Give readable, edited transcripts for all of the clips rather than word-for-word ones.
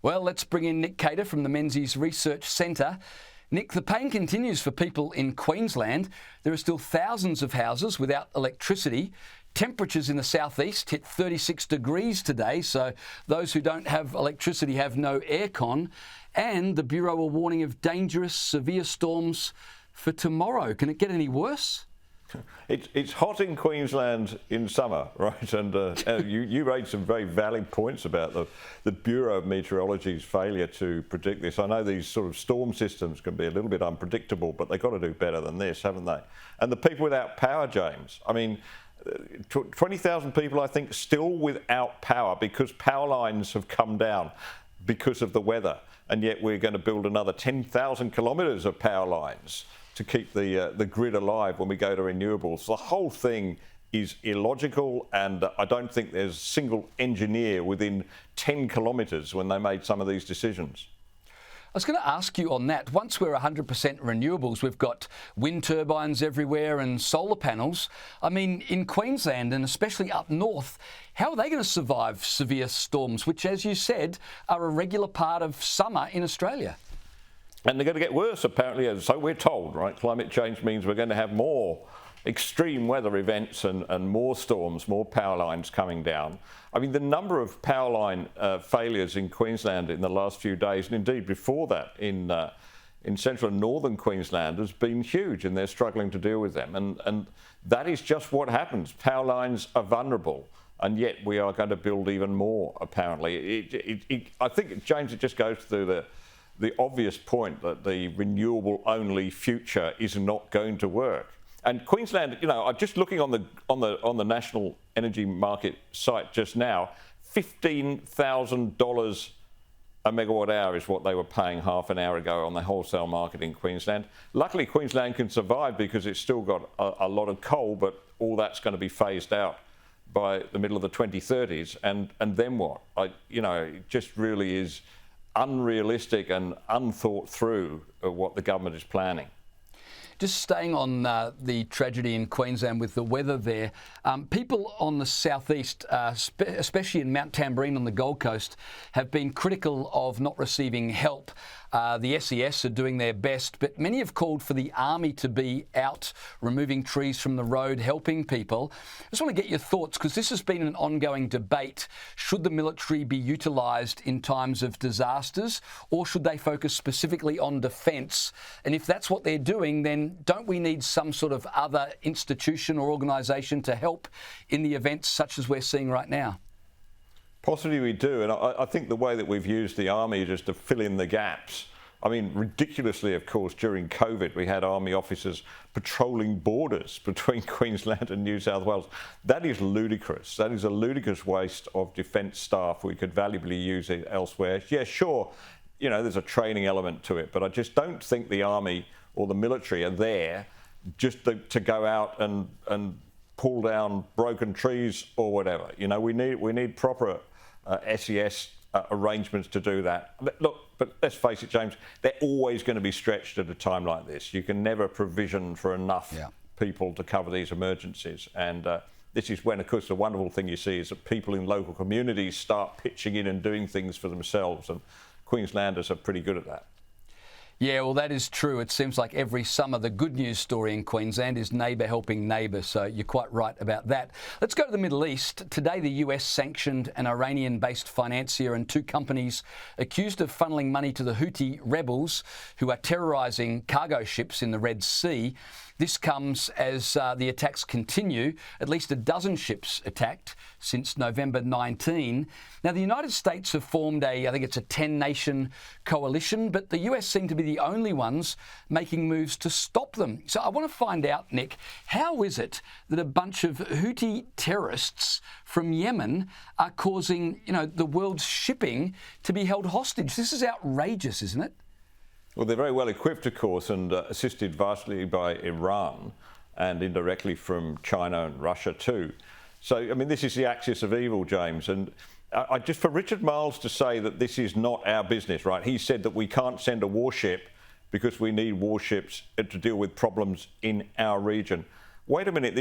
Well, let's bring in Nick Cater from the Menzies Research Centre. Nick, the pain continues for people in Queensland. There are still thousands of houses without electricity. Temperatures in the southeast hit 36 degrees today, so those who don't have electricity have no aircon. And the Bureau are warning of dangerous, severe storms for tomorrow. Can it get any worse? It's hot in Queensland in summer, right? And you raised some very valid points about the Bureau of Meteorology's failure to predict this. I know these sort of storm systems can be a little bit unpredictable, but they've got to do better than this, haven't they? And the people without power, James, I mean, 20,000 people, I think, still without power because power lines have come down because of the weather. And yet we're going to build another 10,000 kilometres of power lines to keep the grid alive when we go to renewables. The whole thing is illogical, and I don't think there's a single engineer within 10 kilometres when they made some of these decisions. I was going to ask you on that. Once we're 100% renewables, we've got wind turbines everywhere and solar panels. I mean, in Queensland and especially up north, how are they going to survive severe storms, which, as you said, are a regular part of summer in Australia? And they're going to get worse, apparently, so we're told, right? Climate change means we're going to have more extreme weather events and more storms, more power lines coming down. I mean, the number of power line failures in Queensland in the last few days, and indeed before that in central and northern Queensland, has been huge, and they're struggling to deal with them. And that is just what happens. Power lines are vulnerable, and yet we are going to build even more, apparently. I think, James, it just goes through the obvious point that the renewable-only future is not going to work. And Queensland, you know, I'm just looking on the National Energy Market site just now, $15,000 a megawatt hour is what they were paying half an hour ago on the wholesale market in Queensland. Luckily, Queensland can survive because it's still got a lot of coal, but all that's going to be phased out by the middle of the 2030s. And then what? It just really is unrealistic and unthought through what the government is planning. Just staying on the tragedy in Queensland with the weather there, people on the southeast, especially in Mount Tamborine on the Gold Coast, have been critical of not receiving help. The SES are doing their best, but many have called for the army to be out removing trees from the road, helping people. I just want to get your thoughts, because this has been an ongoing debate. Should the military be utilised in times of disasters, or should they focus specifically on defence? And if that's what they're doing, then don't we need some sort of other institution or organisation to help in the events such as we're seeing right now? Possibly we do, and I think the way that we've used the army is just to fill in the gaps. I mean, ridiculously, of course, during COVID, we had army officers patrolling borders between Queensland and New South Wales. That is ludicrous. That is a ludicrous waste of defence staff. We could valuably use it elsewhere. Yeah, sure, you know, there's a training element to it, but I just don't think the army or the military are there just to go out and pull down broken trees or whatever. You know, we need proper SES arrangements to do that. But let's face it, James, they're always going to be stretched at a time like this. You can never provision for enough people to cover these emergencies. And this is when, of course, the wonderful thing you see is that people in local communities start pitching in and doing things for themselves. And Queenslanders are pretty good at that. Yeah, well, that is true. It seems like every summer the good news story in Queensland is neighbour helping neighbour, so you're quite right about that. Let's go to the Middle East. Today the US sanctioned an Iranian-based financier and two companies accused of funneling money to the Houthi rebels who are terrorising cargo ships in the Red Sea. This comes as the attacks continue. At least a dozen ships attacked since November 19. Now, the United States have formed I think it's a 10-nation coalition, but the US seem to be the only ones making moves to stop them. So I want to find out, Nick, how is it that a bunch of Houthi terrorists from Yemen are causing, the world's shipping to be held hostage? This is outrageous, isn't it? Well, they're very well equipped, of course, and assisted vastly by Iran and indirectly from China and Russia too. So, I mean, this is the axis of evil, James. And just for Richard Marles to say that this is not our business, right? He said that we can't send a warship because we need warships to deal with problems in our region. Wait a minute,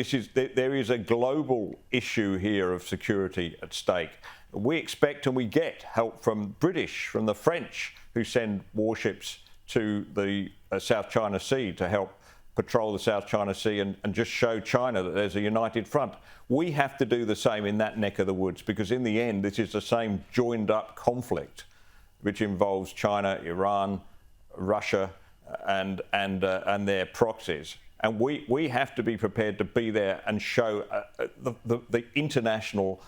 there is a global issue here of security at stake. We expect and we get help from British, from the French, who send warships to the South China Sea to help patrol the South China Sea and just show China that there's a united front. We have to do the same in that neck of the woods, because in the end, this is the same joined up conflict, which involves China, Iran, Russia, and their proxies. And we have to be prepared to be there and show the international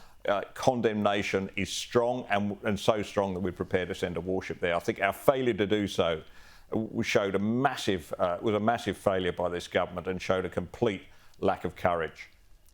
condemnation is strong, and so strong that we're prepared to send a warship there. I think our failure to do so was a massive failure by this government, and showed a complete lack of courage.